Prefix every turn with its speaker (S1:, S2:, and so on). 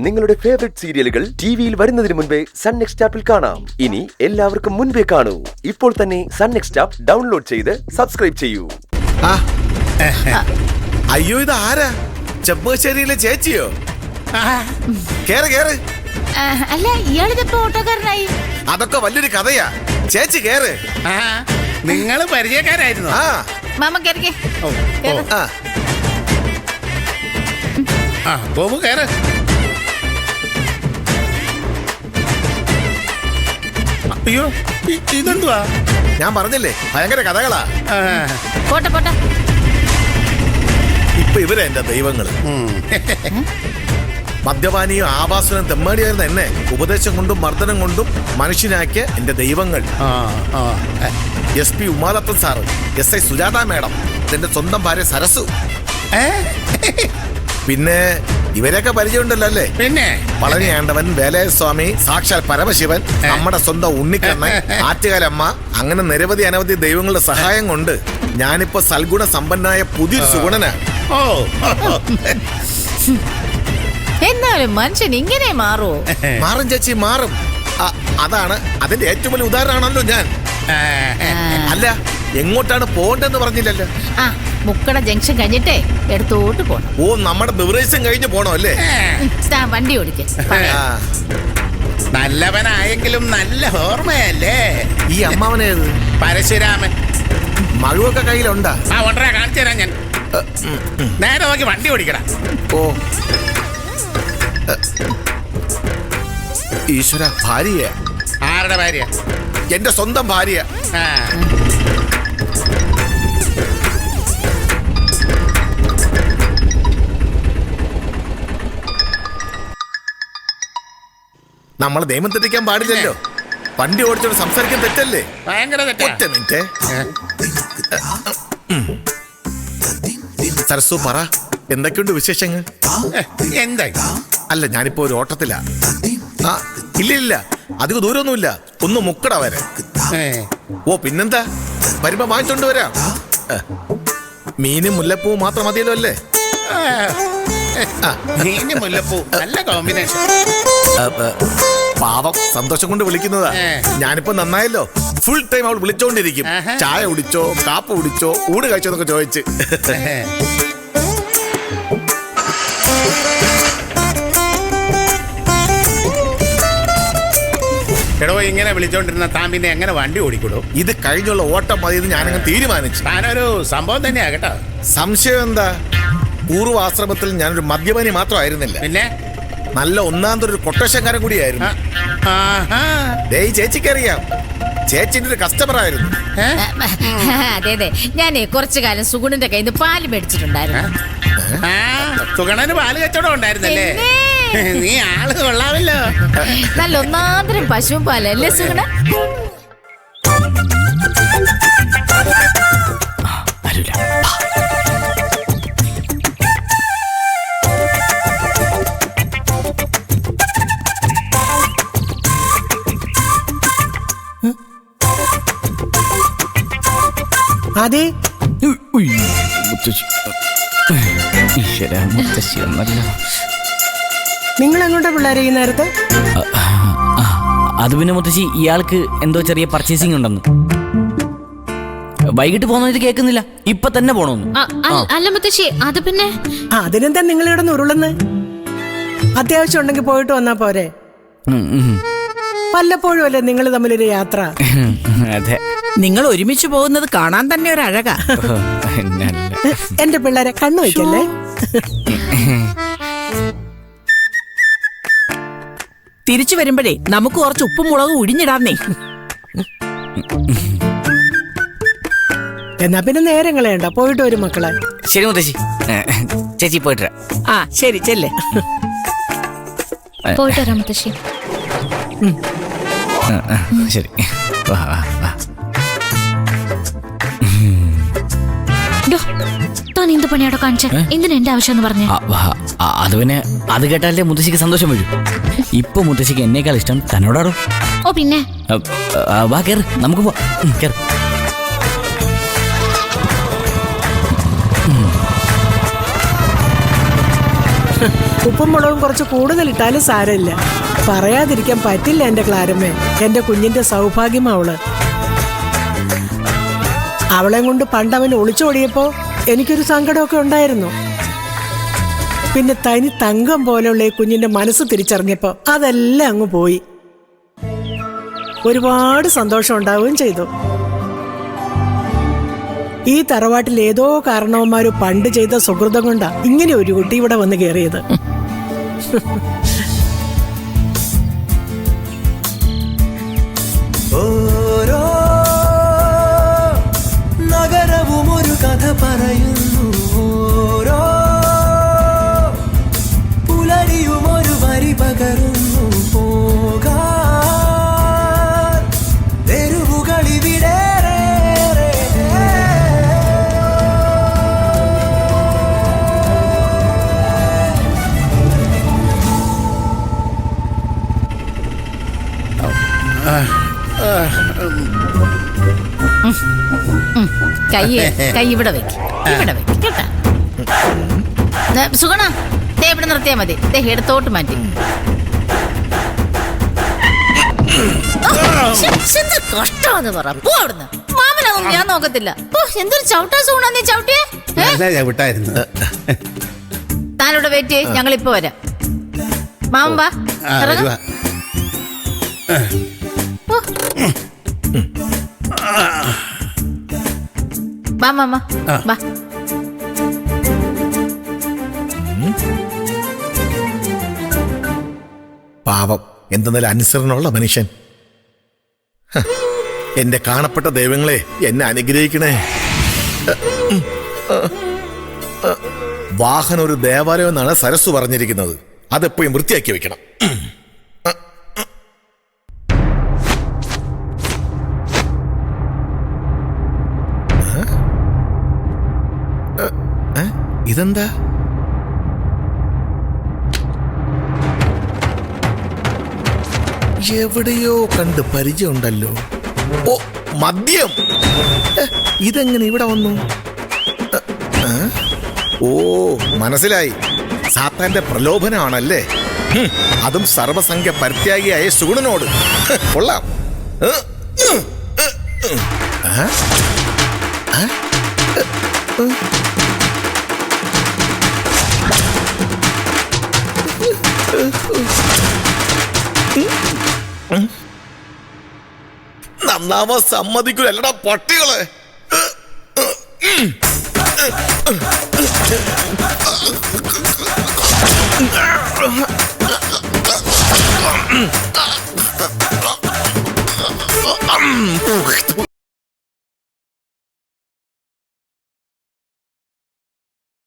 S1: നിങ്ങളുടെ ഫേവറേറ്റ് സീരിയലുകൾ ടിവിയിൽ വരുന്നതിന് മുൻപേ സൺ നെക്സ്റ്റ് ആപ്പിൽ കാണാം. ഇനി എല്ലാവർക്കും മുൻപേ കാണൂ. ഇപ്പോൾ തന്നെ സൺ നെക്സ്റ്റ് ആപ്പ് ഡൗൺലോഡ് ചെയ്ത് സബ്സ്ക്രൈബ് ചെയ്യൂ.
S2: അയ്യോ, ഇത് ആരാ? ചെമ്പശ്ശേരിയിലെ ചേച്ചിയോ? കേറ് കേറ്.
S3: അല്ല, ഇയാളിതിപ്പോ ഓട്ടോക്കാരനായി.
S2: അതൊക്കെ വലിയൊരു കഥയാ. ചേച്ചി കേറ്.
S4: നിങ്ങള് പരിചയക്കാരായിരുന്നു.
S3: മാമ കേറിക്കേ.
S4: ബോബു കേറ്. അയ്യോ, ഇതെന്തുവാ?
S2: ഞാൻ പറഞ്ഞില്ലേ, ഭയങ്കര കഥകളാ.
S3: പോട്ടെ പോട്ടെ.
S2: ഇപ്പൊ ഇവരെ എന്റെ ദൈവങ്ങള്. മദ്യപാനിയും ആഭാസനും തെമ്മാടിയായിരുന്ന എന്നെ ഉപദേശം കൊണ്ടും മർദ്ദനം കൊണ്ടും മനുഷ്യനാക്കിയ എന്റെ ദൈവങ്ങൾ. SP Umadathan sir, SI Sujatha madam, എന്റെ സ്വന്തം ഭാര്യ സരസു. പിന്നെ ഇവരെയൊക്കെ പരിചയമുണ്ടല്ലോ അല്ലേ?
S4: പിന്നെ
S2: പളനിയാണ്ടവൻ, വേലയസ്വാമി, സാക്ഷാൽ പരമശിവൻ, നമ്മുടെ സ്വന്തം ഉണ്ണിക്കണ്ണൻ, ആറ്റുകാലമ്മ, അങ്ങനെ നിരവധി അനവധി ദൈവങ്ങളുടെ സഹായം കൊണ്ട് ഞാനിപ്പോ സൽഗുണ സമ്പന്നായ പുതിയൊരു സുഗുണനാണ്.
S3: എന്നാലും മനുഷ്യൻ ഇങ്ങനെ മാറുമോ?
S2: മാറും ചേച്ചി, മാറും. അതാണ് അതിന്റെ ഏറ്റവും വലിയ ഉദാഹരണമാണല്ലോ ഞാൻ. അല്ല, എങ്ങോട്ടാണ് പോകണ്ടെന്ന് പറഞ്ഞില്ലല്ലോ.
S3: മുക്കട ജംഗ്ഷൻ കഴിഞ്ഞിട്ടേ എടുത്തോട്ട് പോണം.
S2: ഓ, നമ്മുടെ ബിവറേജും കഴിഞ്ഞ് പോണോ അല്ലേ?
S3: വണ്ടി ഓടിക്ക.
S4: നല്ലവനായെങ്കിലും നല്ല ഓർമ്മയല്ലേ
S2: ഈ അമ്മാവനേത്?
S4: പരശുരാമൻ.
S2: മഴുവൊക്കെ കയ്യിലുണ്ടാ?
S4: ഒന്നര കാണിച്ചു തരാം ഞാൻ. നേരെ നോക്കി വണ്ടി ഓടിക്കടാ.
S2: ഓ ഈശ്വര, ഭാര്യ?
S4: ആരുടെ ഭാര്യ?
S2: എന്റെ സ്വന്തം ഭാര്യ. നമ്മൾ നിയമം തെറ്റിക്കാൻ പാടില്ലല്ലോ. വണ്ടി ഓടിച്ചോണ്ട് സംസാരിക്കാൻ തെറ്റല്ലേ?
S4: ഭയങ്കര തെറ്റാ.
S2: ഒറ്റ മിനിറ്റ്. സരസു, പറ, എന്തൊക്കെയുണ്ട് വിശേഷങ്ങൾ?
S4: എന്തായി?
S2: അല്ല, ഞാനിപ്പോ ഒരു ഓട്ടത്തിലാ. ഇല്ല, അധികം ദൂരമൊന്നുമില്ല. ഒന്ന് മുക്കട വരെ. ഓ, പിന്നെന്താ, വരുമ്പോ വാങ്ങിച്ചോണ്ട് വരാം. മീനും മുല്ലപ്പൂവും മാത്രം മതിയല്ലോ അല്ലേ?
S4: മീനും മുല്ലപ്പൂ നല്ല കോമ്പിനേഷൻ.
S2: പാവം, സന്തോഷം കൊണ്ട് വിളിക്കുന്നതാ. ഞാനിപ്പോ നന്നായല്ലോ. ഫുൾ ടൈം അവൾ വിളിച്ചോണ്ടിരിക്കും. ചായ കുടിച്ചോ, കാപ്പ് കുടിച്ചോ, ഊണ് കഴിച്ചോ എന്നൊക്കെ ചോദിച്ച്.
S4: എടോ, ഇങ്ങനെ വിളിച്ചോണ്ടിരുന്ന താൻ പിന്നെ എങ്ങനെ വണ്ടി ഓടിക്കൂടോ?
S2: ഇത് കഴിഞ്ഞുള്ള ഓട്ടം മതിയെന്ന് ഞാനങ്ങ് തീരുമാനിച്ചു.
S4: താനൊരു സംഭവം തന്നെയാ കേട്ടോ.
S2: സംശയം എന്താ? പൂർവാശ്രമത്തിൽ ഞാനൊരു മദ്യപാനി മാത്രമായിരുന്നില്ല,
S4: പിന്നെ
S2: നല്ല ഒന്നാന്തരം ഒരു കൊട്ടേഷൻകാരൻ കൂടിയായിരുന്നു. ചേച്ചിക്കറിയാം, ചേച്ചിന്റെ ഒരു കസ്റ്റമർ ആയിരുന്നു.
S3: അതെ അതെ, ഞാനേ കുറച്ചു കാലം സുഗുണന്റെ കയ്യിൽ നിന്ന് പാല് മേടിച്ചിട്ടുണ്ടായിരുന്നു.
S4: സുഗണന് പാല് കച്ചവടം ഉണ്ടായിരുന്നല്ലേ? നീ ആള് കൊള്ളാമല്ലോ.
S3: നല്ല ഒന്നാന്തരം പശുവും പാലല്ലേ സുഗുണ?
S5: അതെ, നിങ്ങൾ എങ്ങോട്ടാ പിള്ളേരെ ഈ നേരത്തെ?
S6: അത് പിന്നെ മുത്തശ്ശി, ഇയാൾക്ക് എന്തോ ചെറിയ പർച്ചേസിംഗ് ഉണ്ടെന്ന്. വൈകിട്ട് പോകുന്നത് കേൾക്കുന്നില്ല, ഇപ്പൊ തന്നെ പോണോന്ന്.
S3: അല്ല മുത്തശ്ശി, അത് പിന്നെ
S5: അതിനെന്താ നിങ്ങൾ ഇവിടെ ഉരുളുന്ന്? അത്യാവശ്യം ഉണ്ടെങ്കിൽ പോയിട്ട് വന്നാ പോരെ? വല്ലപ്പോഴും അല്ലേ നിങ്ങൾ തമ്മിലൊരു യാത്ര?
S6: അതെ,
S7: നിങ്ങൾ ഒരുമിച്ച് പോകുന്നത് കാണാൻ തന്നെ ഒരു അഴകാ.
S5: എന്റെ പിള്ളേരെ കണ്ണു വയ്ക്കല്ലേ.
S7: തിരിച്ചു വരുമ്പോഴേ നമുക്ക് കുറച്ച് ഉപ്പും മുളകും ഉടിഞ്ഞിടാന്നേ.
S5: എന്നാ പിന്നെ നേരം കളയണ്ട, പോയിട്ട് വരും മക്കളെ.
S6: ശരി മുത്തശ്ശി, ചേച്ചി പോയിട്ട്.
S7: ശരി, ചെല്ലേ.
S3: പോയിട്ട് വരാം മുത്തശ്ശി.
S6: ശരി.
S3: താൻ എന്ത് പണിയാടോ കാണിച്ച? എന്തിനാ എന്റെ ആവശ്യം എന്ന് പറഞ്ഞു?
S6: അത് പിന്നെ അത് കേട്ടാലേ മുത്തശ്ശിക്ക് സന്തോഷം വരും. ഇപ്പൊ മുത്തശ്ശിക്ക് എന്നേക്കാൾ ഇഷ്ടം തന്നോടാടോ.
S3: ഓ പിന്നെ
S6: വാ, കേറ്, നമുക്ക് പോ. കേറ്.
S5: ഉപ്പും മുളകും കുറച്ച് കൂടുതൽ ഇട്ടാലും സാരമില്ല. പറയാതിരിക്കാൻ പറ്റില്ല എന്റെ ക്ലാരമ്മേ. എന്റെ കുഞ്ഞിന്റെ സൗഭാഗ്യം അവള്. അവളെ കൊണ്ട് പണ്ടവൻ ഒളിച്ചോടിയപ്പോ എനിക്കൊരു സങ്കടമൊക്കെ ഉണ്ടായിരുന്നു. പിന്നെ തനി തങ്കം പോലെയുള്ള ഈ കുഞ്ഞിന്റെ മനസ്സ് തിരിച്ചറിഞ്ഞപ്പോ അതെല്ലാം അങ്ങ് പോയി. ഒരുപാട് സന്തോഷം ഉണ്ടാവുകയും ചെയ്തു. ഈ തറവാട്ടിൽ ഏതോ കാരണവന്മാര് പണ്ട് ചെയ്ത സുഹൃതം കൊണ്ടാ ഇങ്ങനെ ഒരു കുട്ടി ഇവിടെ വന്ന് കയറിയത്.
S8: ഓരോ നഗരവും ഒരു കഥ പറയുന്നു, ഓരോ പുലരിയും ഒരു വരി പകരുന്നു. പോകാൻ തെരുവുകളിവിടെ
S3: കൈ ഇവിടെ വെക്ക്, ഇവിടെ വെക്ക് കേട്ടാ. സുഗുണ, ദേ ഇവിടെ നിർത്തിയാ മതി. ദേ എടുത്തോട്ട് മാറ്റി. കഷ്ടമാന്ന് പറ. പോ അവിടുന്ന്. മാമനൊന്നും ഞാൻ നോക്കത്തില്ല. എന്തൊരു ചവിട്ടാ സുഗുണ നീ ചവിട്ടിയേ.
S4: വിട്ടായിരുന്നു.
S3: താനിവിടെ വെയിറ്റ് ചെയ്യ്, ഞങ്ങളിപ്പോ വരാം. മാമൻ വാ. ഇറങ്ങ്. വാ മാമ വാ.
S2: പാവം, എന്തെന്നാലും അനുസരണമുള്ള മനുഷ്യൻ. എന്റെ കാണപ്പെട്ട ദൈവങ്ങളെ, എന്നെ അനുഗ്രഹിക്കണേ. വാഹനം ഒരു ദേവാലയം എന്നാണ് സരസ്വ പറഞ്ഞിരിക്കുന്നത്. അതെപ്പോഴും വൃത്തിയാക്കി വെക്കണം. ഇതെന്താ? എവിടെയോ കണ്ട് പരിചയമുണ്ടല്ലോ. ഓ, മദ്യം. ഇതെങ്ങനെ ഇവിടെ വന്നു? ഓ, മനസ്സിലായി. സാത്താന്റെ പ്രലോഭനമാണല്ലേ. അതും സർവസംഖ്യ പരിത്യാഗിയായ സുഗുണനോട്. കൊള്ളാം. നന്നാവാൻ സമ്മതിക്കൂലല്ലടാ പട്ടികളെ.